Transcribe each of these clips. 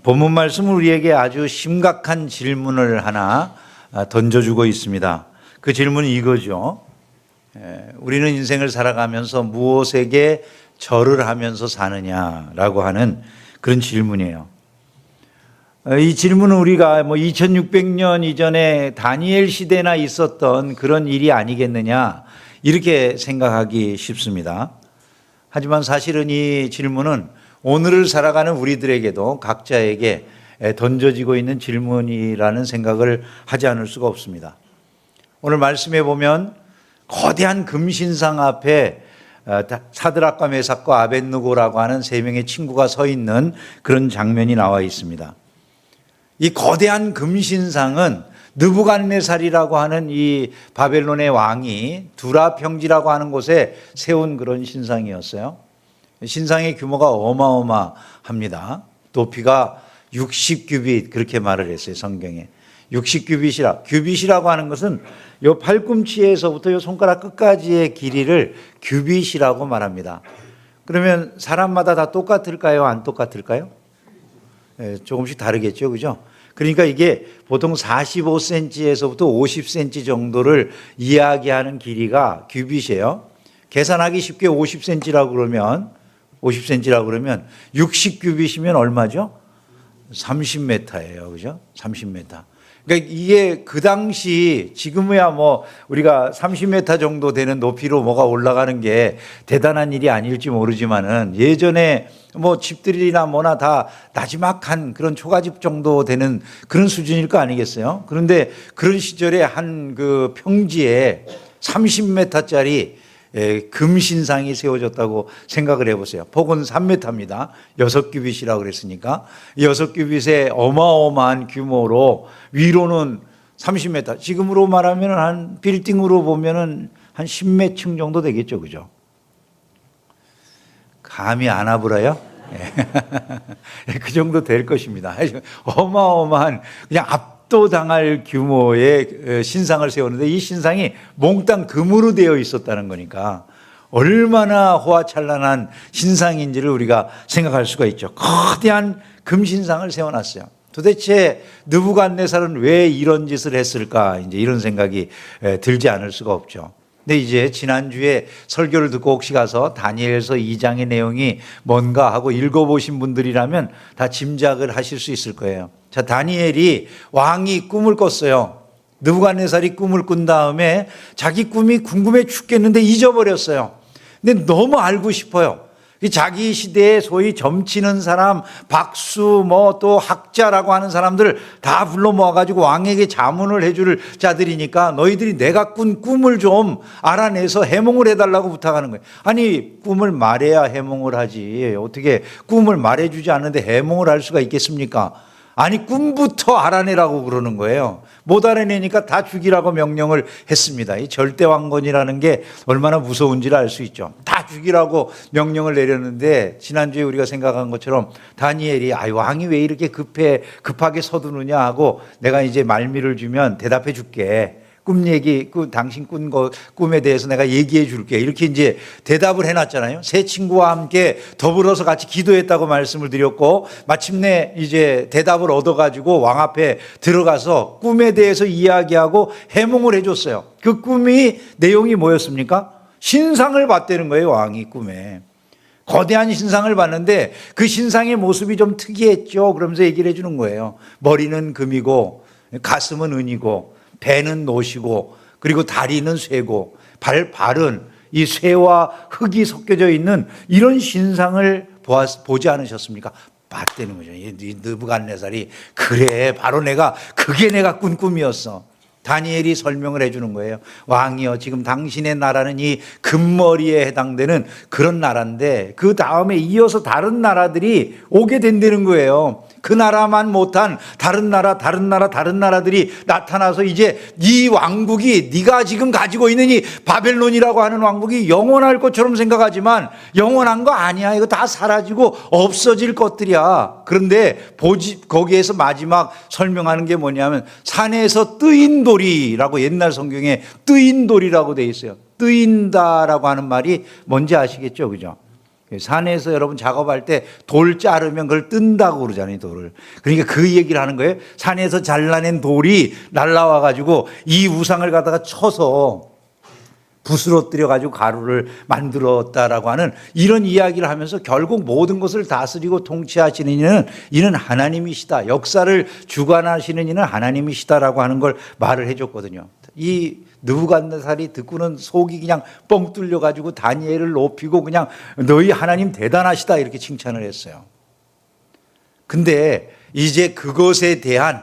본문 말씀은 우리에게 아주 심각한 질문을 하나 던져주고 있습니다. 그 질문은 이거죠. 우리는 인생을 살아가면서 무엇에게 절을 하면서 사느냐라고 하는 그런 질문이에요. 이 질문은 우리가 2600년 이전에 다니엘 시대나 있었던 그런 일이 아니겠느냐 이렇게 생각하기 쉽습니다. 하지만 사실은 이 질문은 오늘을 살아가는 우리들에게도 각자에게 던져지고 있는 질문이라는 생각을 하지 않을 수가 없습니다. 오늘 말씀해 보면 거대한 금신상 앞에 사드락과 메삭과 아벳느고라고 하는 세 명의 친구가 서 있는 그런 장면이 나와 있습니다. 이 거대한 금신상은 느부갓네살이라고 하는 이 바벨론의 왕이 두라 평지라고 하는 곳에 세운 그런 신상이었어요. 신상의 규모가 어마어마합니다. 높이가 60규빗 그렇게 말을 했어요, 성경에. 60규빗이라고 하는 것은 요 팔꿈치에서부터 요 손가락 끝까지의 길이를 규빗이라고 말합니다. 그러면 사람마다 다 똑같을까요? 안 똑같을까요? 조금씩 다르겠죠, 그죠? 그러니까 이게 보통 45cm에서부터 50cm 정도를 이야기하는 길이가 규빗이에요. 계산하기 쉽게 50cm라고 그러면 60규빗이면 얼마죠? 30m예요. 그죠? 30m. 그러니까 이게 그 당시 지금이야 우리가 30m 정도 되는 높이로 뭐가 올라가는 게 대단한 일이 아닐지 모르지만은 예전에 집들이나 뭐나 다 나지막한 그런 초가집 정도 되는 그런 수준일 거 아니겠어요? 그런데 그런 시절에 한 그 평지에 30m짜리 금신상이 세워졌다고 생각을 해보세요. 폭은 3m입니다. 6규빗이라고 그랬으니까 6규빗의 어마어마한 규모로 위로는 30m. 지금으로 말하면 한 빌딩으로 보면은 한 10몇 층 정도 되겠죠, 그죠? 감이 안 와버려요? 그 정도 될 것입니다. 어마어마한 그냥 압도당할 규모의 신상을 세웠는데 이 신상이 몽땅 금으로 되어 있었다는 거니까 얼마나 호화찬란한 신상인지를 우리가 생각할 수가 있죠. 거대한 금신상을 세워놨어요. 도대체 느부갓네살은 왜 이런 짓을 했을까? 이제 이런 생각이 들지 않을 수가 없죠. 근데 이제 지난주에 설교를 듣고 혹시 가서 다니엘서 2장의 내용이 뭔가 하고 읽어보신 분들이라면 다 짐작을 하실 수 있을 거예요. 자, 다니엘이 왕이 꿈을 꿨어요. 느부갓네살이 꿈을 꾼 다음에 자기 꿈이 궁금해 죽겠는데 잊어버렸어요. 근데 너무 알고 싶어요. 자기 시대에 소위 점치는 사람, 박수, 또 학자라고 하는 사람들을 다 불러 모아가지고 왕에게 자문을 해줄 자들이니까 너희들이 내가 꾼 꿈을 좀 알아내서 해몽을 해달라고 부탁하는 거예요. 아니, 꿈을 말해야 해몽을 하지. 어떻게 꿈을 말해주지 않는데 해몽을 할 수가 있겠습니까? 아니, 꿈부터 알아내라고 그러는 거예요. 못 알아내니까 다 죽이라고 명령을 했습니다. 이 절대왕권이라는 게 얼마나 무서운지를 알 수 있죠. 다 죽이라고 명령을 내렸는데 지난주에 우리가 생각한 것처럼 다니엘이 왕이 왜 이렇게 급하게 서두르냐 하고 내가 이제 말미를 주면 대답해 줄게. 꿈 얘기, 당신 꾼 꿈에 대해서 내가 얘기해 줄게. 이렇게 이제 대답을 해놨잖아요. 세 친구와 함께 더불어서 같이 기도했다고 말씀을 드렸고, 마침내 이제 대답을 얻어가지고 왕 앞에 들어가서 꿈에 대해서 이야기하고 해몽을 해줬어요. 그 꿈이 내용이 뭐였습니까? 신상을 봤다는 거예요, 왕이 꿈에. 거대한 신상을 봤는데 그 신상의 모습이 좀 특이했죠. 그러면서 얘기를 해주는 거예요. 머리는 금이고, 가슴은 은이고, 배는 노시고 그리고 다리는 쇠고 발은 이 쇠와 흙이 섞여져 있는 이런 신상을 보지 않으셨습니까? 봤다는 거죠. 이 느부갓네살이 그래 바로 그게 내가 꾼 꿈이었어. 다니엘이 설명을 해주는 거예요. 왕이여, 지금 당신의 나라는 이 금머리에 해당되는 그런 나라인데 그 다음에 이어서 다른 나라들이 오게 된다는 거예요. 그 나라만 못한 다른 나라들이 나타나서 이제 이 왕국이 네가 지금 가지고 있는 이 바벨론이라고 하는 왕국이 영원할 것처럼 생각하지만 영원한 거 아니야. 이거 다 사라지고 없어질 것들이야. 그런데 거기에서 마지막 설명하는 게 뭐냐면 산에서 뜨인 돌이라고 옛날 성경에 뜨인 돌이라고 돼 있어요. 뜨인다라고 하는 말이 뭔지 아시겠죠? 그죠? 산에서 여러분 작업할 때 돌 자르면 그걸 뜬다고 그러잖아요, 돌을. 그러니까 그 얘기를 하는 거예요. 산에서 잘라낸 돌이 날라와 가지고 이 우상을 갖다가 쳐서 부스러뜨려 가지고 가루를 만들었다라고 하는 이런 이야기를 하면서 결국 모든 것을 다스리고 통치하시는 이는 하나님이시다. 역사를 주관하시는 이는 하나님이시다라고 하는 걸 말을 해줬거든요. 이 느부갓네살이 듣고는 속이 그냥 뻥 뚫려 가지고 다니엘을 높이고 그냥 너희 하나님 대단하시다 이렇게 칭찬을 했어요. 근데 이제 그것에 대한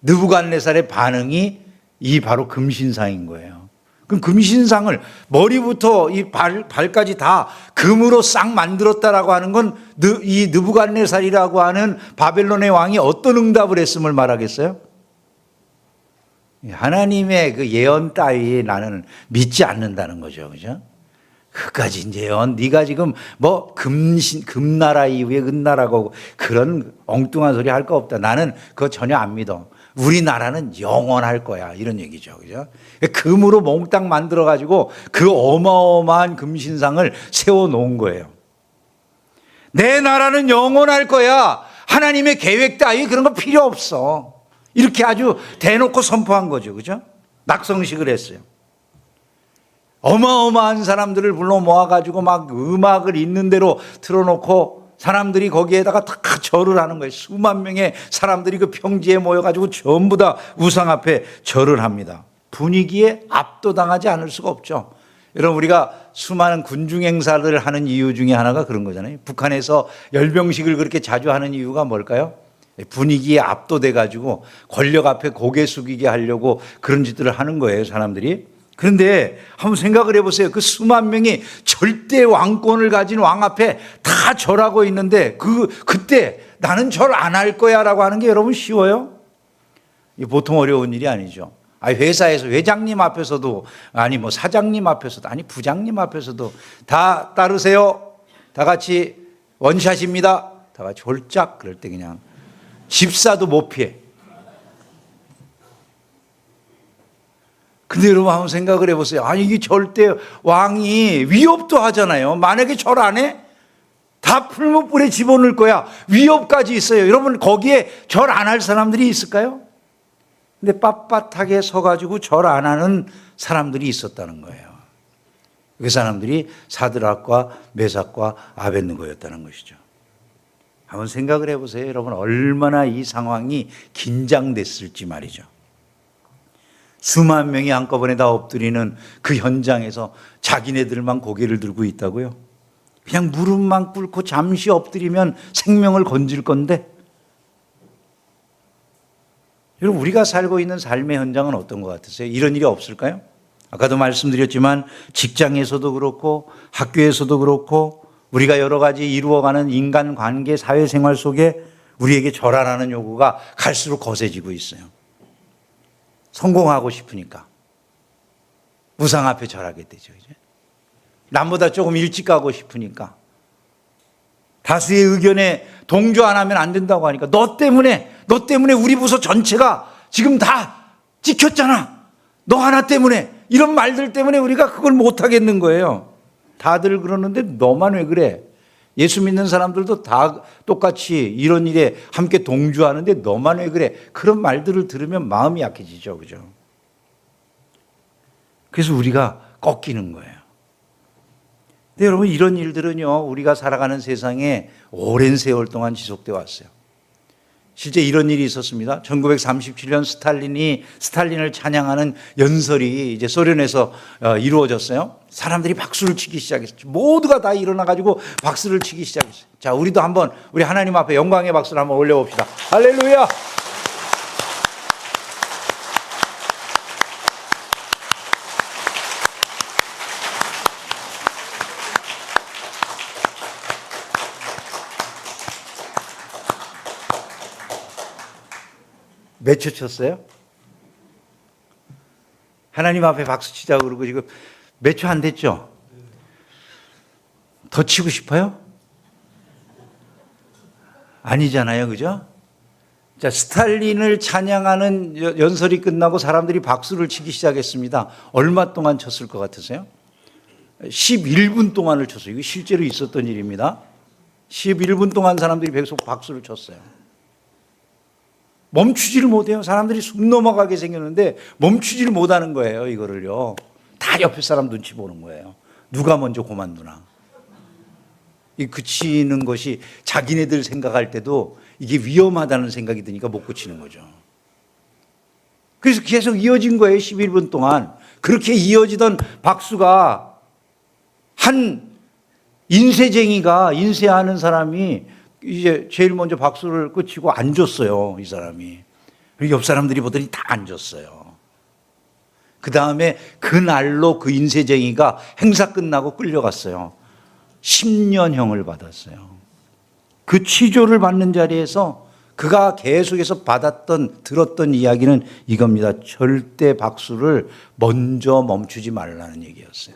느부갓네살의 반응이 이 바로 금신상인 거예요. 그럼 금신상을 머리부터 이 발까지 다 금으로 싹 만들었다라고 하는 건 이 느부갓네살이라고 하는 바벨론의 왕이 어떤 응답을 했음을 말하겠어요? 하나님의 그 예언 따위 나는 믿지 않는다는 거죠. 그죠? 그까지 이제 예언, 네가 지금 뭐 금나라 이후에 은나라고 그런 엉뚱한 소리 할 거 없다. 나는 그거 전혀 안 믿어. 우리나라는 영원할 거야. 이런 얘기죠. 그죠? 금으로 몽땅 만들어가지고 그 어마어마한 금신상을 세워놓은 거예요. 내 나라는 영원할 거야. 하나님의 계획 따위 그런 거 필요 없어. 이렇게 아주 대놓고 선포한 거죠. 그죠? 낙성식을 했어요. 어마어마한 사람들을 불러 모아가지고 막 음악을 있는 대로 틀어놓고 사람들이 거기에다가 다 절을 하는 거예요. 수만 명의 사람들이 그 평지에 모여가지고 전부 다 우상 앞에 절을 합니다. 분위기에 압도당하지 않을 수가 없죠. 여러분, 우리가 수많은 군중 행사를 하는 이유 중에 하나가 그런 거잖아요. 북한에서 열병식을 그렇게 자주 하는 이유가 뭘까요? 분위기에 압도돼 가지고 권력 앞에 고개 숙이게 하려고 그런 짓들을 하는 거예요, 사람들이. 그런데 한번 생각을 해보세요. 그 수만 명이 절대 왕권을 가진 왕 앞에 다 절하고 있는데 그때 나는 절 안 할 거야 라고 하는 게 여러분 쉬워요? 보통 어려운 일이 아니죠. 회사에서 회장님 앞에서도 아니 뭐 사장님 앞에서도 아니 부장님 앞에서도 다 따르세요. 다 같이 원샷입니다. 다 같이 홀짝 그럴 때 그냥 집사도 못 피해. 근데 여러분 한번 생각을 해보세요. 아니 이게 절대 왕이 위협도 하잖아요. 만약에 절 안 해? 다 풀무불에 집어넣을 거야. 위협까지 있어요. 여러분 거기에 절 안 할 사람들이 있을까요? 근데 빳빳하게 서가지고 절 안 하는 사람들이 있었다는 거예요. 그 사람들이 사드락과 메삭과 아벳느고였다는 것이죠. 한번 생각을 해보세요. 여러분 얼마나 이 상황이 긴장됐을지 말이죠. 수만 명이 한꺼번에 다 엎드리는 그 현장에서 자기네들만 고개를 들고 있다고요? 그냥 무릎만 꿇고 잠시 엎드리면 생명을 건질 건데 여러분 우리가 살고 있는 삶의 현장은 어떤 것 같으세요? 이런 일이 없을까요? 아까도 말씀드렸지만 직장에서도 그렇고 학교에서도 그렇고 우리가 여러 가지 이루어가는 인간관계 사회생활 속에 우리에게 절하라는 요구가 갈수록 거세지고 있어요. 성공하고 싶으니까 우상 앞에 절하게 되죠. 이제 남보다 조금 일찍 가고 싶으니까 다수의 의견에 동조 안 하면 안 된다고 하니까 너 때문에 우리 부서 전체가 지금 다 찍혔잖아. 너 하나 때문에 이런 말들 때문에 우리가 그걸 못 하겠는 거예요. 다들 그러는데 너만 왜 그래? 예수 믿는 사람들도 다 똑같이 이런 일에 함께 동조하는데 너만 왜 그래? 그런 말들을 들으면 마음이 약해지죠. 그죠? 그래서 우리가 꺾이는 거예요. 근데 여러분 이런 일들은요, 우리가 살아가는 세상에 오랜 세월 동안 지속되어 왔어요. 실제 이런 일이 있었습니다. 1937년 스탈린을 찬양하는 연설이 이제 소련에서 이루어졌어요. 사람들이 박수를 치기 시작했어요. 모두가 다 일어나가지고 박수를 치기 시작했어요. 자, 우리도 한번 우리 하나님 앞에 영광의 박수를 한번 올려봅시다. 할렐루야! 몇 초 쳤어요? 하나님 앞에 박수 치자고 그러고 지금 몇 초 안 됐죠? 더 치고 싶어요? 아니잖아요. 그죠? 자, 스탈린을 찬양하는 연설이 끝나고 사람들이 박수를 치기 시작했습니다. 얼마 동안 쳤을 것 같으세요? 11분 동안을 쳤어요. 이거 실제로 있었던 일입니다. 11분 동안 사람들이 계속 박수를 쳤어요. 멈추지를 못해요. 사람들이 숨 넘어가게 생겼는데 멈추지를 못하는 거예요. 이거를요. 다 옆에 사람 눈치 보는 거예요. 누가 먼저 그만두나. 이 그치는 것이 자기네들 생각할 때도 이게 위험하다는 생각이 드니까 못 그치는 거죠. 그래서 계속 이어진 거예요. 11분 동안. 그렇게 이어지던 박수가 한 인쇄쟁이가 인쇄하는 사람이 이제 제일 먼저 박수를 끝이고 앉았어요. 이 사람이. 그리고 옆 사람들이 보더니 다 앉았어요. 그 다음에 그날로 그 인쇄쟁이가 행사 끝나고 끌려갔어요. 10년형을 받았어요. 그 취조를 받는 자리에서 그가 계속해서 들었던 이야기는 이겁니다. 절대 박수를 먼저 멈추지 말라는 얘기였어요.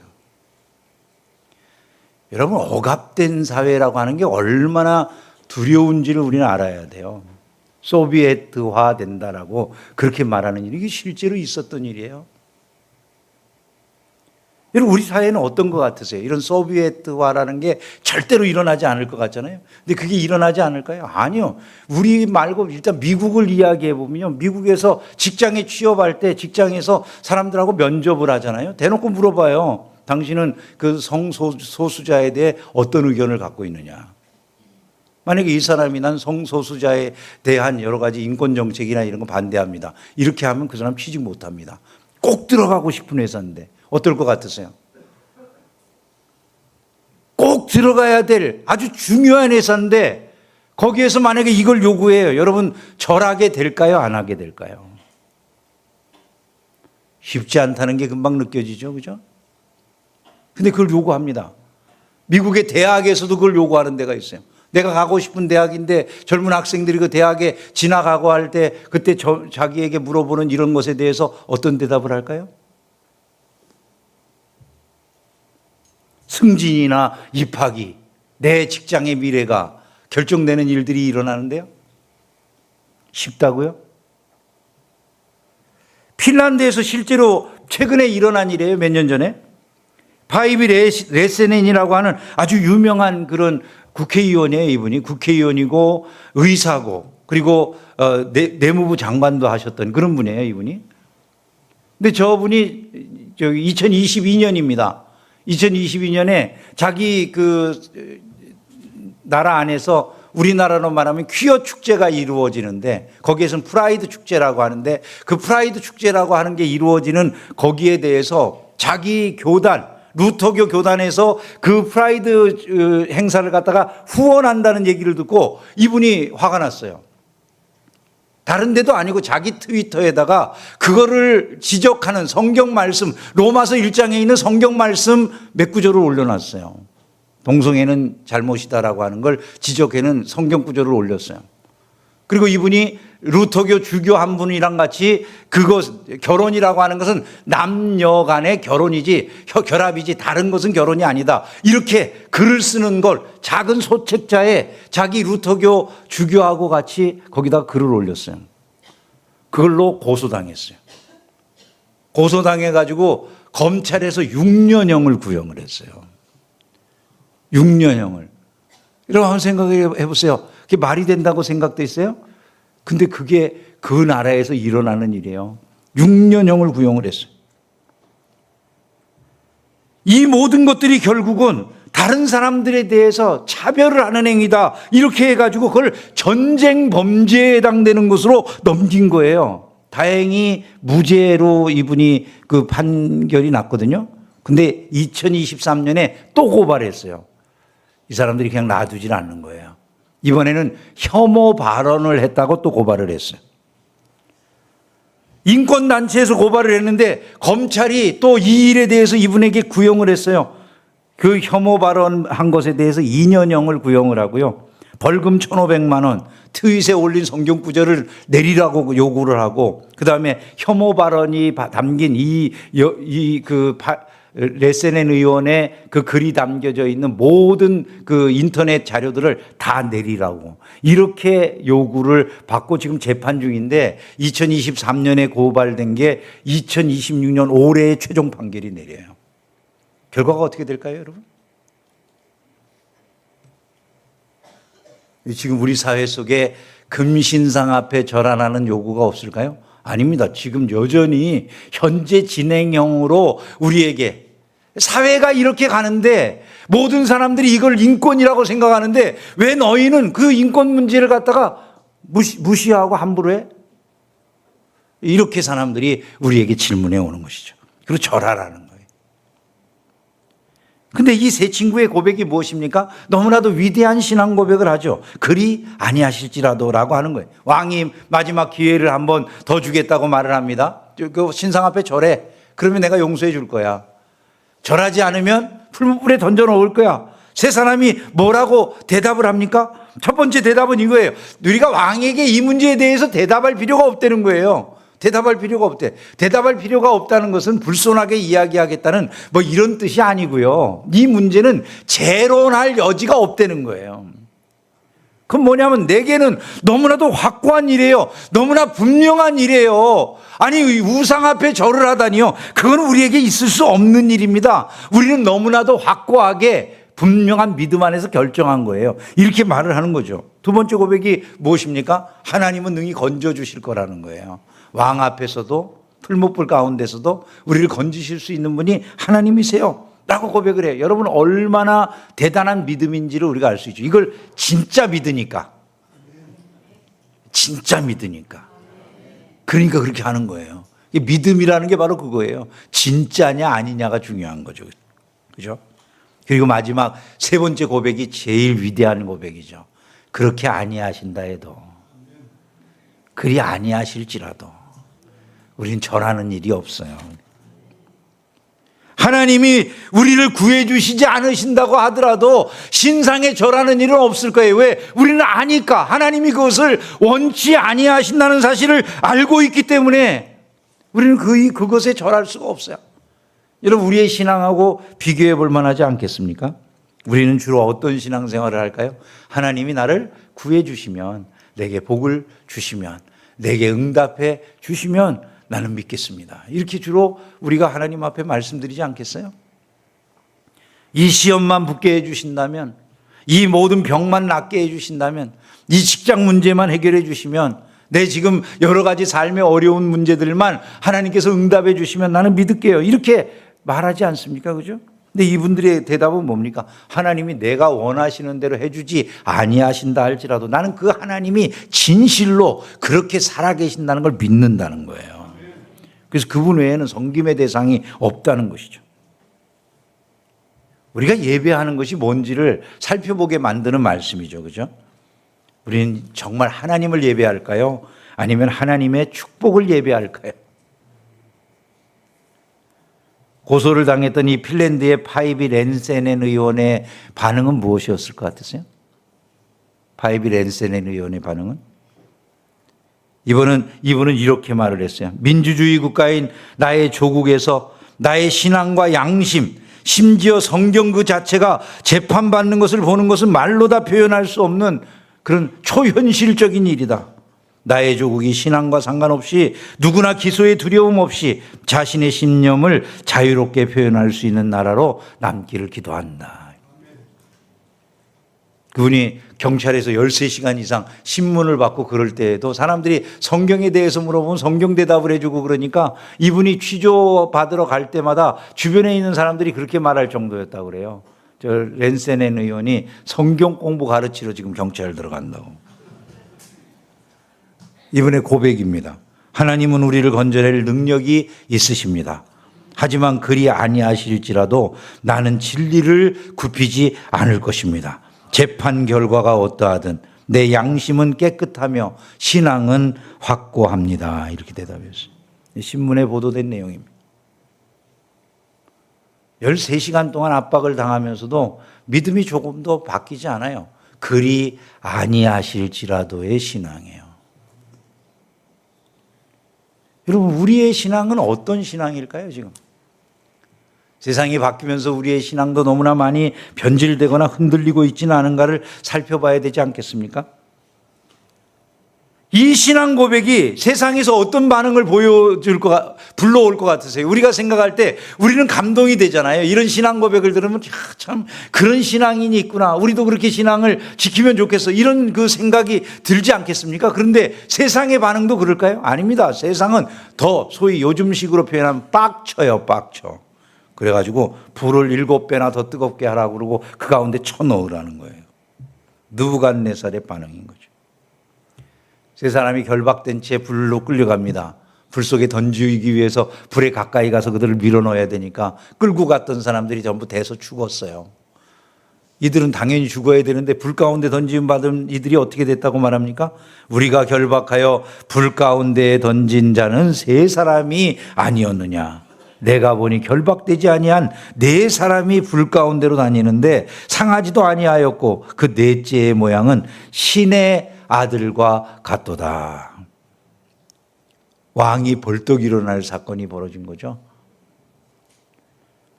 여러분, 억압된 사회라고 하는 게 얼마나 두려운지를 우리는 알아야 돼요. 소비에트화 된다라고 그렇게 말하는 일이 실제로 있었던 일이에요. 여러분, 우리 사회는 어떤 것 같으세요? 이런 소비에트화라는 게 절대로 일어나지 않을 것 같잖아요. 근데 그게 일어나지 않을까요? 아니요. 우리 말고 일단 미국을 이야기해 보면요. 미국에서 직장에 취업할 때 직장에서 사람들하고 면접을 하잖아요. 대놓고 물어봐요. 당신은 그 성소수자에 대해 어떤 의견을 갖고 있느냐. 만약에 이 사람이 난 성소수자에 대한 여러 가지 인권 정책이나 이런 거 반대합니다. 이렇게 하면 그 사람 취직 못합니다. 꼭 들어가고 싶은 회사인데 어떨 것 같으세요? 꼭 들어가야 될 아주 중요한 회사인데 거기에서 만약에 이걸 요구해요. 여러분, 절하게 될까요? 안 하게 될까요? 쉽지 않다는 게 금방 느껴지죠. 그죠? 근데 그걸 요구합니다. 미국의 대학에서도 그걸 요구하는 데가 있어요. 내가 가고 싶은 대학인데 젊은 학생들이 그 대학에 지나가고 할 때 그때 자기에게 물어보는 이런 것에 대해서 어떤 대답을 할까요? 승진이나 입학이, 내 직장의 미래가 결정되는 일들이 일어나는데요. 쉽다고요? 핀란드에서 실제로 최근에 일어난 일이에요. 몇 년 전에. 바이비 레세넨이라고 하는 아주 유명한 그런 국회의원이에요. 이분이 국회의원이고 의사고 그리고 내무부 장관도 하셨던 그런 분이에요. 이분이. 근데 저분이 2022년입니다. 2022년에 자기 그 나라 안에서 우리나라로 말하면 퀴어 축제가 이루어지는데 거기에서는 프라이드 축제라고 하는데 그 프라이드 축제라고 하는 게 이루어지는 거기에 대해서 자기 교단 루터교 교단에서 그 프라이드 행사를 갖다가 후원한다는 얘기를 듣고 이분이 화가 났어요. 다른 데도 아니고 자기 트위터에다가 그거를 지적하는 성경 말씀, 로마서 1장에 있는 성경 말씀 몇 구절을 올려놨어요. 동성애는 잘못이다라고 하는 걸 지적해는 성경 구절을 올렸어요. 그리고 이분이 루터교 주교 한 분이랑 같이 결혼이라고 하는 것은 남녀 간의 결혼이지 결합이지 다른 것은 결혼이 아니다. 이렇게 글을 쓰는 걸 작은 소책자에 자기 루터교 주교하고 같이 거기다 글을 올렸어요. 그걸로 고소당했어요. 고소당해가지고 검찰에서 6년형을 구형을 했어요. 6년형을. 여러분 한번 생각해 보세요. 그게 말이 된다고 생각됐어요? 근데 그게 그 나라에서 일어나는 일이에요. 6년형을 구형을 했어요. 이 모든 것들이 결국은 다른 사람들에 대해서 차별을 하는 행위다. 이렇게 해가지고 그걸 전쟁 범죄에 해당되는 것으로 넘긴 거예요. 다행히 무죄로 이분이 그 판결이 났거든요. 근데 2023년에 또 고발했어요. 이 사람들이 그냥 놔두질 않는 거예요. 이번에는 혐오 발언을 했다고 또 고발을 했어요. 인권단체에서 고발을 했는데 검찰이 또 이 일에 대해서 이분에게 구형을 했어요. 그 혐오 발언한 것에 대해서 2년형을 구형을 하고요. 벌금 1,500만 원, 트윗에 올린 성경 구절을 내리라고 요구를 하고 그 다음에 혐오 발언이 담긴 레세넨 의원의 그 글이 담겨져 있는 모든 그 인터넷 자료들을 다 내리라고 이렇게 요구를 받고 지금 재판 중인데 2023년에 고발된 게 2026년 올해의 최종 판결이 내려요. 결과가 어떻게 될까요, 여러분? 지금 우리 사회 속에 금신상 앞에 절하라는 요구가 없을까요? 아닙니다. 지금 여전히 현재 진행형으로 우리에게 사회가 이렇게 가는데 모든 사람들이 이걸 인권이라고 생각하는데 왜 너희는 그 인권 문제를 갖다가 무시하고 함부로 해? 이렇게 사람들이 우리에게 질문해 오는 것이죠. 그리고 절하라는 거예요. 근데 이 세 친구의 고백이 무엇입니까? 너무나도 위대한 신앙 고백을 하죠. 그리 아니하실지라도라고 하는 거예요. 왕이 마지막 기회를 한번 더 주겠다고 말을 합니다. 그 신상 앞에 절해. 그러면 내가 용서해 줄 거야. 절하지 않으면 풀무불에 던져 놓을 거야. 세 사람이 뭐라고 대답을 합니까? 첫 번째 대답은 이거예요. 우리가 왕에게 이 문제에 대해서 대답할 필요가 없다는 거예요. 대답할 필요가 없대. 대답할 필요가 없다는 것은 불손하게 이야기하겠다는 뭐 이런 뜻이 아니고요. 이 문제는 재론할 여지가 없다는 거예요. 그건 뭐냐면 내게는 너무나도 확고한 일이에요. 너무나 분명한 일이에요. 아니 우상 앞에 절을 하다니요. 그건 우리에게 있을 수 없는 일입니다. 우리는 너무나도 확고하게 분명한 믿음 안에서 결정한 거예요. 이렇게 말을 하는 거죠. 두 번째 고백이 무엇입니까? 하나님은 능히 건져주실 거라는 거예요. 왕 앞에서도 풀무불 가운데서도 우리를 건지실 수 있는 분이 하나님이세요 라고 고백을 해요. 여러분 얼마나 대단한 믿음인지를 우리가 알 수 있죠. 이걸 진짜 믿으니까 그러니까 그렇게 하는 거예요. 믿음이라는 게 바로 그거예요. 진짜냐 아니냐가 중요한 거죠. 그죠? 그리고 마지막 세 번째 고백이 제일 위대한 고백이죠. 그렇게 아니하신다 해도 그리 아니하실지라도 우린 절하는 일이 없어요. 하나님이 우리를 구해주시지 않으신다고 하더라도 신상에 절하는 일은 없을 거예요. 왜? 우리는 아니까. 하나님이 그것을 원치 아니하신다는 사실을 알고 있기 때문에 우리는 그것에 절할 수가 없어요. 여러분 우리의 신앙하고 비교해 볼 만하지 않겠습니까? 우리는 주로 어떤 신앙생활을 할까요? 하나님이 나를 구해 주시면, 내게 복을 주시면, 내게 응답해 주시면 나는 믿겠습니다. 이렇게 주로 우리가 하나님 앞에 말씀드리지 않겠어요? 이 시험만 붙게 해주신다면, 이 모든 병만 낫게 해주신다면, 이 직장 문제만 해결해 주시면, 내 지금 여러 가지 삶의 어려운 문제들만 하나님께서 응답해 주시면 나는 믿을게요. 이렇게 말하지 않습니까? 그죠? 근데 이분들의 대답은 뭡니까? 하나님이 내가 원하시는 대로 해주지 아니하신다 할지라도 나는 그 하나님이 진실로 그렇게 살아계신다는 걸 믿는다는 거예요. 그래서 그분 외에는 섬김의 대상이 없다는 것이죠. 우리가 예배하는 것이 뭔지를 살펴보게 만드는 말씀이죠. 그죠? 우리는 정말 하나님을 예배할까요? 아니면 하나님의 축복을 예배할까요? 고소를 당했던 이 핀란드의 파이비 랜세넨 의원의 반응은 무엇이었을 것 같으세요? 파이비 랜세넨 의원의 반응은? 이분은 이렇게 말을 했어요. 민주주의 국가인 나의 조국에서 나의 신앙과 양심, 심지어 성경 그 자체가 재판받는 것을 보는 것은 말로 다 표현할 수 없는 그런 초현실적인 일이다. 나의 조국이 신앙과 상관없이 누구나 기소에 두려움 없이 자신의 신념을 자유롭게 표현할 수 있는 나라로 남기를 기도한다. 그분이 경찰에서 13시간 이상 신문을 받고 그럴 때에도 사람들이 성경에 대해서 물어보면 성경 대답을 해주고 그러니까 이분이 취조받으러 갈 때마다 주변에 있는 사람들이 그렇게 말할 정도였다고 그래요. 저 랜세넨 의원이 성경 공부 가르치러 지금 경찰 들어간다고. 이분의 고백입니다. 하나님은 우리를 건져낼 능력이 있으십니다. 하지만 그리 아니하실지라도 나는 진리를 굽히지 않을 것입니다. 재판 결과가 어떠하든 내 양심은 깨끗하며 신앙은 확고합니다. 이렇게 대답했어요. 신문에 보도된 내용입니다. 13시간 동안 압박을 당하면서도 믿음이 조금도 바뀌지 않아요. 그리 아니하실지라도의 신앙이에요. 여러분 우리의 신앙은 어떤 신앙일까요 지금? 세상이 바뀌면서 우리의 신앙도 너무나 많이 변질되거나 흔들리고 있지는 않은가를 살펴봐야 되지 않겠습니까? 이 신앙 고백이 세상에서 어떤 반응을 불러올 것 같으세요? 우리가 생각할 때 우리는 감동이 되잖아요. 이런 신앙 고백을 들으면 참 그런 신앙인이 있구나. 우리도 그렇게 신앙을 지키면 좋겠어. 이런 그 생각이 들지 않겠습니까? 그런데 세상의 반응도 그럴까요? 아닙니다. 세상은 더 소위 요즘식으로 표현하면 빡쳐요, 빡쳐. 그래가지고 불을 7배나 더 뜨겁게 하라고 그러고 그 가운데 쳐넣으라는 거예요. 느부갓네살의 반응인 거죠. 세 사람이 결박된 채 불로 끌려갑니다. 불 속에 던지기 위해서 불에 가까이 가서 그들을 밀어넣어야 되니까 끌고 갔던 사람들이 전부 대서 죽었어요. 이들은 당연히 죽어야 되는데 불 가운데 던짐 받은 이들이 어떻게 됐다고 말합니까? 우리가 결박하여 불 가운데에 던진 자는 3사람이 아니었느냐. 내가 보니 결박되지 아니한 4사람이 불 가운데로 다니는데 상하지도 아니하였고 그 4째의 모양은 신의 아들과 같도다. 왕이 벌떡 일어날 사건이 벌어진 거죠.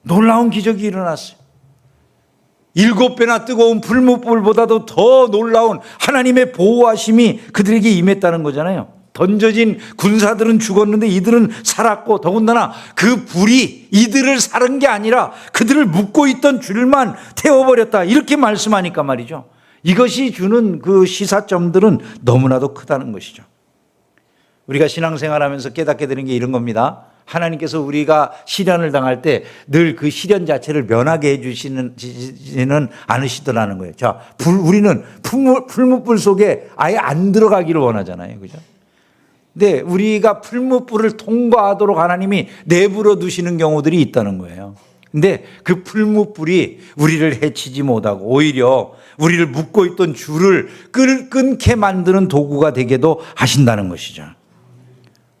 놀라운 기적이 일어났어요. 7배나 뜨거운 풀무불보다도 더 놀라운 하나님의 보호하심이 그들에게 임했다는 거잖아요. 던져진 군사들은 죽었는데 이들은 살았고 더군다나 그 불이 이들을 살은 게 아니라 그들을 묶고 있던 줄만 태워버렸다. 이렇게 말씀하니까 말이죠. 이것이 주는 그 시사점들은 너무나도 크다는 것이죠. 우리가 신앙생활하면서 깨닫게 되는 게 이런 겁니다. 하나님께서 우리가 시련을 당할 때 늘 그 시련 자체를 면하게 해주시지는 않으시더라는 거예요. 자, 우리는 풀무불 속에 아예 안 들어가기를 원하잖아요. 그죠? 근데 우리가 풀무불을 통과하도록 하나님이 내버려 두시는 경우들이 있다는 거예요. 근데 그 풀무불이 우리를 해치지 못하고 오히려 우리를 묶고 있던 줄을 끊게 만드는 도구가 되게도 하신다는 것이죠.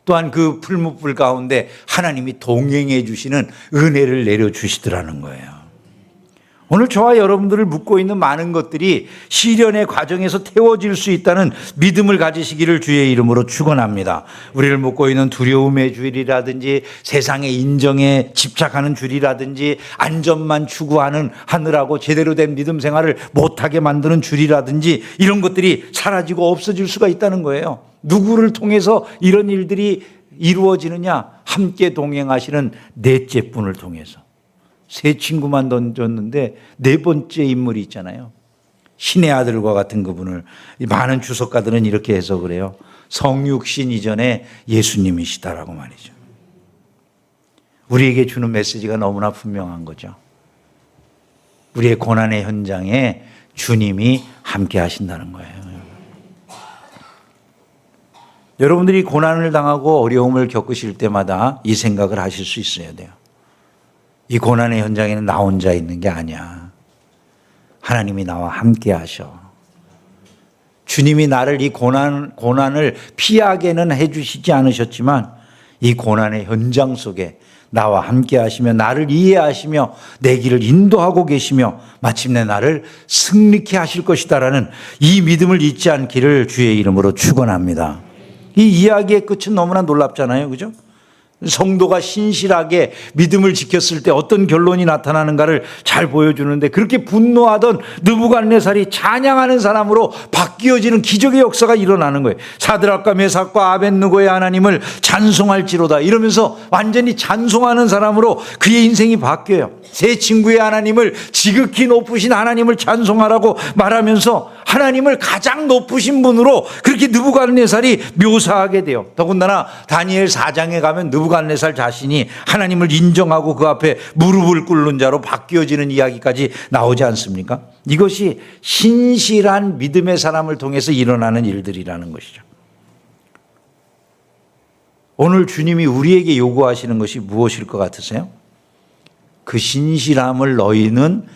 또한 그 풀무불 가운데 하나님이 동행해 주시는 은혜를 내려주시더라는 거예요. 오늘 저와 여러분들을 묶고 있는 많은 것들이 시련의 과정에서 태워질 수 있다는 믿음을 가지시기를 주의 이름으로 축원합니다. 우리를 묶고 있는 두려움의 줄이라든지 세상의 인정에 집착하는 줄이라든지 안전만 추구하는 하느라고 제대로 된 믿음 생활을 못하게 만드는 줄이라든지 이런 것들이 사라지고 없어질 수가 있다는 거예요. 누구를 통해서 이런 일들이 이루어지느냐? 함께 동행하시는 4째 분을 통해서. 3 친구만 던졌는데 4번째 인물이 있잖아요. 신의 아들과 같은 그분을 많은 주석가들은 이렇게 해석을 해요. 성육신 이전에 예수님이시다라고 말이죠. 우리에게 주는 메시지가 너무나 분명한 거죠. 우리의 고난의 현장에 주님이 함께 하신다는 거예요. 여러분들이 고난을 당하고 어려움을 겪으실 때마다 이 생각을 하실 수 있어야 돼요. 이 고난의 현장에는 나 혼자 있는 게 아니야. 하나님이 나와 함께 하셔. 주님이 나를 이 고난을 피하게는 해주시지 않으셨지만 이 고난의 현장 속에 나와 함께 하시며 나를 이해하시며 내 길을 인도하고 계시며 마침내 나를 승리케 하실 것이다라는 이 믿음을 잊지 않기를 주의 이름으로 축원합니다. 이 이야기의 끝은 너무나 놀랍잖아요. 그죠? 성도가 신실하게 믿음을 지켰을 때 어떤 결론이 나타나는가를 잘 보여주는데 그렇게 분노하던 느부갓네살이 찬양하는 사람으로 바뀌어지는 기적의 역사가 일어나는 거예요. 사드락과 메삭과 아벳느고의 하나님을 찬송할지로다 이러면서 완전히 찬송하는 사람으로 그의 인생이 바뀌어요. 세 친구의 하나님을 지극히 높으신 하나님을 찬송하라고 말하면서 하나님을 가장 높으신 분으로 그렇게 느부갓네살이 묘사하게 돼요. 더군다나 다니엘 4장에 가면 느부갓네살 자신이 하나님을 인정하고 그 앞에 무릎을 꿇는 자로 바뀌어지는 이야기까지 나오지 않습니까? 이것이 신실한 믿음의 사람을 통해서 일어나는 일들이라는 것이죠. 오늘 주님이 우리에게 요구하시는 것이 무엇일 것 같으세요? 그 신실함을 너희는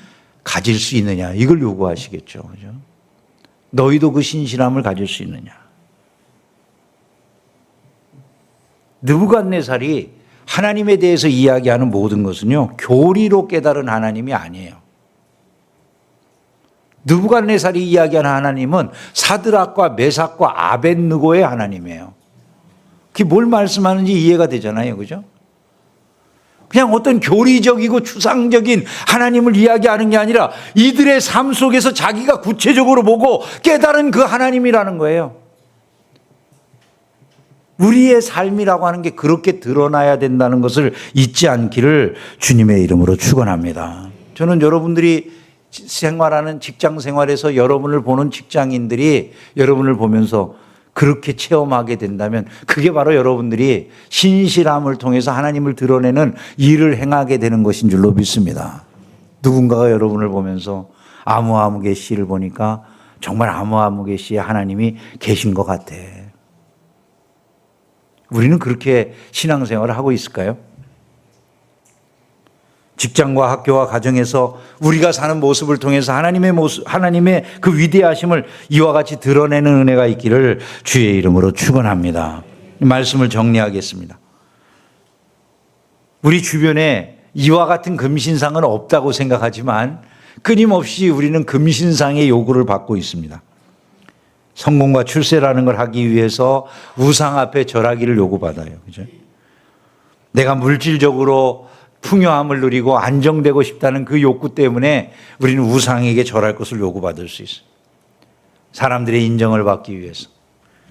가질 수 있느냐 이걸 요구하시겠죠. 그죠? 너희도 그 신실함을 가질 수 있느냐. 느부갓네살이 하나님에 대해서 이야기하는 모든 것은요 교리로 깨달은 하나님이 아니에요. 느부갓네살이 이야기하는 하나님은 사드락과 메삭과 아벳느고의 하나님이에요. 그게 뭘 말씀하는지 이해가 되잖아요. 그죠? 그냥 어떤 교리적이고 추상적인 하나님을 이야기하는 게 아니라 이들의 삶 속에서 자기가 구체적으로 보고 깨달은 그 하나님이라는 거예요. 우리의 삶이라고 하는 게 그렇게 드러나야 된다는 것을 잊지 않기를 주님의 이름으로 축원합니다. 저는 여러분들이 생활하는 직장 생활에서 여러분을 보는 직장인들이 여러분을 보면서 그렇게 체험하게 된다면 그게 바로 여러분들이 신실함을 통해서 하나님을 드러내는 일을 행하게 되는 것인 줄로 믿습니다. 누군가가 여러분을 보면서 아무아무개 씨를 보니까 정말 아무아무개 씨에 하나님이 계신 것 같아. 우리는 그렇게 신앙생활을 하고 있을까요? 직장과 학교와 가정에서 우리가 사는 모습을 통해서 하나님의 그 위대하심을 이와 같이 드러내는 은혜가 있기를 주의 이름으로 축원합니다. 말씀을 정리하겠습니다. 우리 주변에 이와 같은 금신상은 없다고 생각하지만 끊임없이 우리는 금신상의 요구를 받고 있습니다. 성공과 출세라는 걸 하기 위해서 우상 앞에 절하기를 요구받아요. 그죠? 내가 물질적으로 풍요함을 누리고 안정되고 싶다는 그 욕구 때문에 우리는 우상에게 절할 것을 요구받을 수 있어요. 사람들의 인정을 받기 위해서.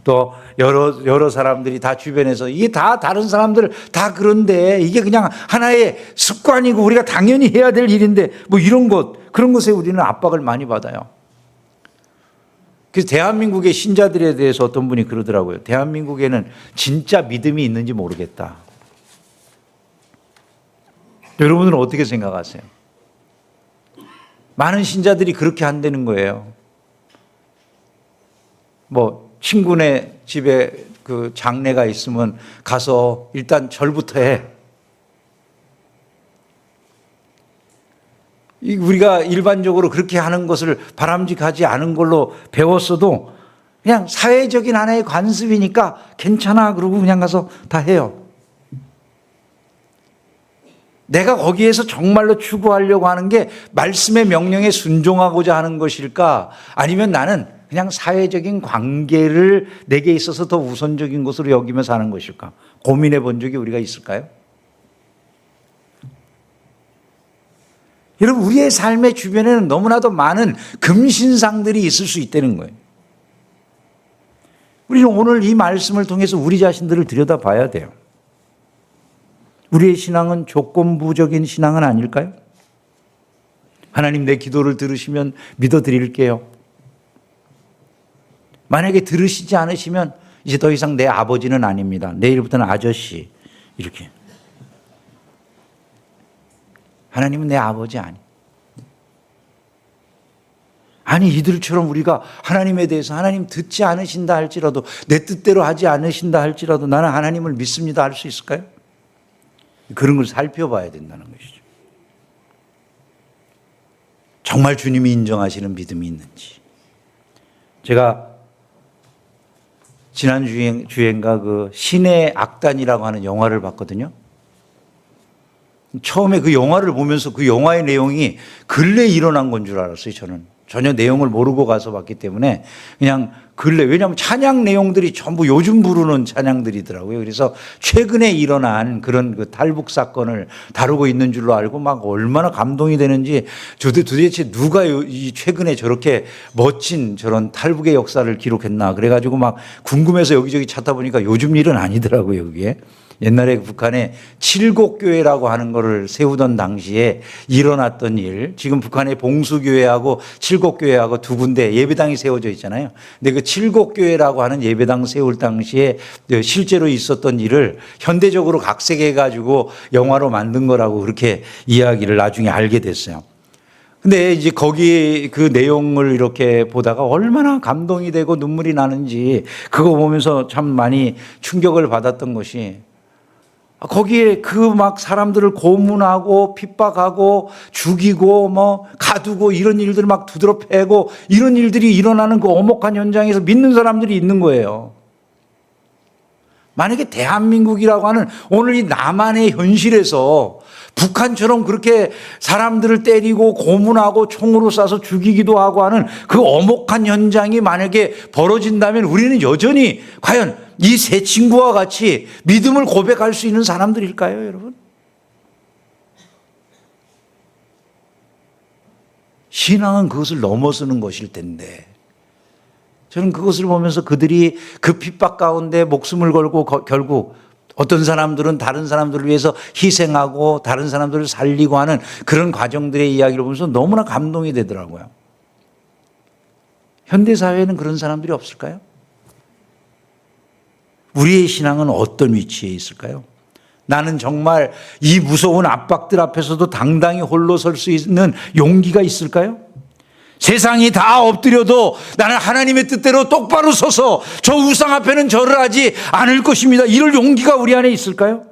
또 여러 사람들이 다 주변에서 이게 다 다른 사람들 다 그런데 이게 그냥 하나의 습관이고 우리가 당연히 해야 될 일인데 뭐 이런 그런 것에 우리는 압박을 많이 받아요. 그래서 대한민국의 신자들에 대해서 어떤 분이 그러더라고요. 대한민국에는 진짜 믿음이 있는지 모르겠다. 여러분은 어떻게 생각하세요? 많은 신자들이 그렇게 한다는 거예요. 뭐 친구네 집에 그 장례가 있으면 가서 일단 절부터 해. 우리가 일반적으로 그렇게 하는 것을 바람직하지 않은 걸로 배웠어도 그냥 사회적인 하나의 관습이니까 괜찮아 그러고 그냥 가서 다 해요. 내가 거기에서 정말로 추구하려고 하는 게 말씀의 명령에 순종하고자 하는 것일까? 아니면 나는 그냥 사회적인 관계를 내게 있어서 더 우선적인 것으로 여기며 사는 것일까? 고민해 본 적이 우리가 있을까요? 여러분, 우리의 삶의 주변에는 너무나도 많은 금신상들이 있을 수 있다는 거예요. 우리는 오늘 이 말씀을 통해서 우리 자신들을 들여다봐야 돼요. 우리의 신앙은 조건부적인 신앙은 아닐까요? 하나님 내 기도를 들으시면 믿어드릴게요. 만약에 들으시지 않으시면 이제 더 이상 내 아버지는 아닙니다. 내일부터는 아저씨 이렇게. 하나님은 내 아버지 아니 이들처럼 우리가 하나님에 대해서 하나님 듣지 않으신다 할지라도 내 뜻대로 하지 않으신다 할지라도 나는 하나님을 믿습니다 할 수 있을까요? 그런 걸 살펴봐야 된다는 것이죠. 정말 주님이 인정하시는 믿음이 있는지. 제가 지난 주행가 그 신의 악단이라고 하는 영화를 봤거든요. 처음에 그 영화를 보면서 그 영화의 내용이 근래에 일어난 건 줄 알았어요. 저는 전혀 내용을 모르고 가서 봤기 때문에 그냥 왜냐하면 찬양 내용들이 전부 요즘 부르는 찬양들이더라고요. 그래서 최근에 일어난 그런 그 탈북 사건을 다루고 있는 줄로 알고 막 얼마나 감동이 되는지 도대체 누가 이 최근에 저렇게 멋진 저런 탈북의 역사를 기록했나 그래가지고 막 궁금해서 여기저기 찾아보니까 요즘 일은 아니더라고요. 그게. 옛날에 북한에 칠곡교회라고 하는 거를 세우던 당시에 일어났던 일, 지금 북한의 봉수교회하고 칠곡교회하고 두 군데 예배당이 세워져 있잖아요. 근데 그 칠곡교회라고 하는 예배당 세울 당시에 실제로 있었던 일을 현대적으로 각색해가지고 영화로 만든 거라고 그렇게 이야기를 나중에 알게 됐어요. 근데 이제 거기 그 내용을 이렇게 보다가 얼마나 감동이 되고 눈물이 나는지 그거 보면서 참 많이 충격을 받았던 것이 거기에 그 막 사람들을 고문하고 핍박하고 죽이고 뭐 가두고 이런 일들을 막 두드러 패고 이런 일들이 일어나는 그 엄혹한 현장에서 믿는 사람들이 있는 거예요. 만약에 대한민국이라고 하는 오늘 이 남한의 현실에서 북한처럼 그렇게 사람들을 때리고 고문하고 총으로 쏴서 죽이기도 하고 하는 그 엄혹한 현장이 만약에 벌어진다면 우리는 여전히 과연 이 세 친구와 같이 믿음을 고백할 수 있는 사람들일까요, 여러분? 신앙은 그것을 넘어서는 것일 텐데 저는 그것을 보면서 그들이 그 핍박 가운데 목숨을 걸고 결국 어떤 사람들은 다른 사람들을 위해서 희생하고 다른 사람들을 살리고 하는 그런 과정들의 이야기를 보면서 너무나 감동이 되더라고요. 현대사회에는 그런 사람들이 없을까요? 우리의 신앙은 어떤 위치에 있을까요? 나는 정말 이 무서운 압박들 앞에서도 당당히 홀로 설 수 있는 용기가 있을까요? 세상이 다 엎드려도 나는 하나님의 뜻대로 똑바로 서서 저 우상 앞에는 절을 하지 않을 것입니다. 이럴 용기가 우리 안에 있을까요?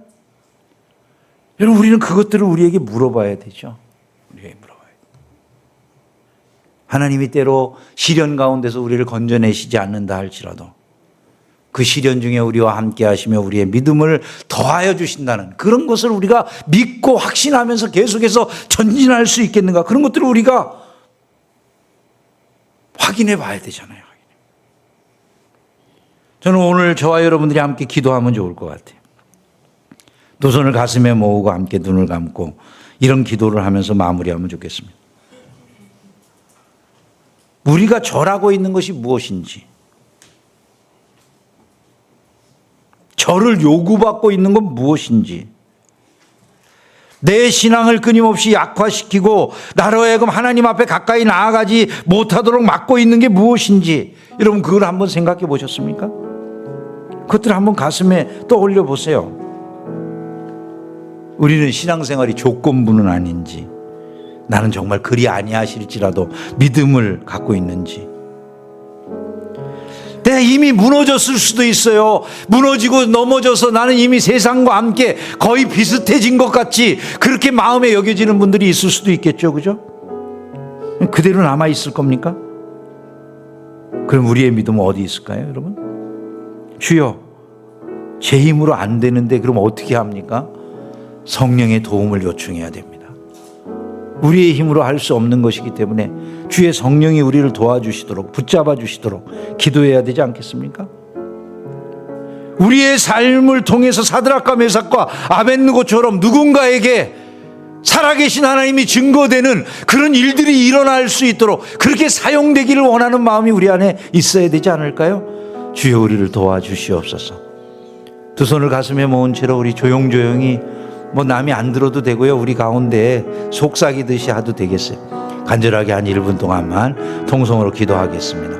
여러분, 우리는 그것들을 우리에게 물어봐야 되죠. 우리에게 물어봐야 돼요. 하나님이 때로 시련 가운데서 우리를 건져내시지 않는다 할지라도 그 시련 중에 우리와 함께 하시며 우리의 믿음을 더하여 주신다는 그런 것을 우리가 믿고 확신하면서 계속해서 전진할 수 있겠는가? 그런 것들을 우리가 확인해 봐야 되잖아요. 저는 오늘 저와 여러분들이 함께 기도하면 좋을 것 같아요. 두 손을 가슴에 모으고 함께 눈을 감고 이런 기도를 하면서 마무리하면 좋겠습니다. 우리가 절하고 있는 것이 무엇인지, 저를 요구받고 있는 건 무엇인지, 내 신앙을 끊임없이 약화시키고 나로 하여금 하나님 앞에 가까이 나아가지 못하도록 막고 있는 게 무엇인지, 여러분 그걸 한번 생각해 보셨습니까? 그것들을 한번 가슴에 떠올려 보세요. 우리는 신앙생활이 조건부는 아닌지, 나는 정말 그리 아니하실지라도 믿음을 갖고 있는지, 내가 이미 무너졌을 수도 있어요. 무너지고 넘어져서 나는 이미 세상과 함께 거의 비슷해진 것 같이 그렇게 마음에 여겨지는 분들이 있을 수도 있겠죠. 그죠? 그대로 남아있을 겁니까? 그럼 우리의 믿음은 어디 있을까요, 여러분? 주여, 제 힘으로 안 되는데 그럼 어떻게 합니까? 성령의 도움을 요청해야 됩니다. 우리의 힘으로 할 수 없는 것이기 때문에 주의 성령이 우리를 도와주시도록, 붙잡아 주시도록 기도해야 되지 않겠습니까? 우리의 삶을 통해서 사드락과 메삭과 아벳느고처럼 누군가에게 살아계신 하나님이 증거되는 그런 일들이 일어날 수 있도록 그렇게 사용되기를 원하는 마음이 우리 안에 있어야 되지 않을까요? 주여, 우리를 도와주시옵소서. 두 손을 가슴에 모은 채로 우리 조용조용히, 남이 안 들어도 되고요, 우리 가운데 속삭이듯이 해도 되겠어요. 간절하게 한 1분 동안만 통성으로 기도하겠습니다.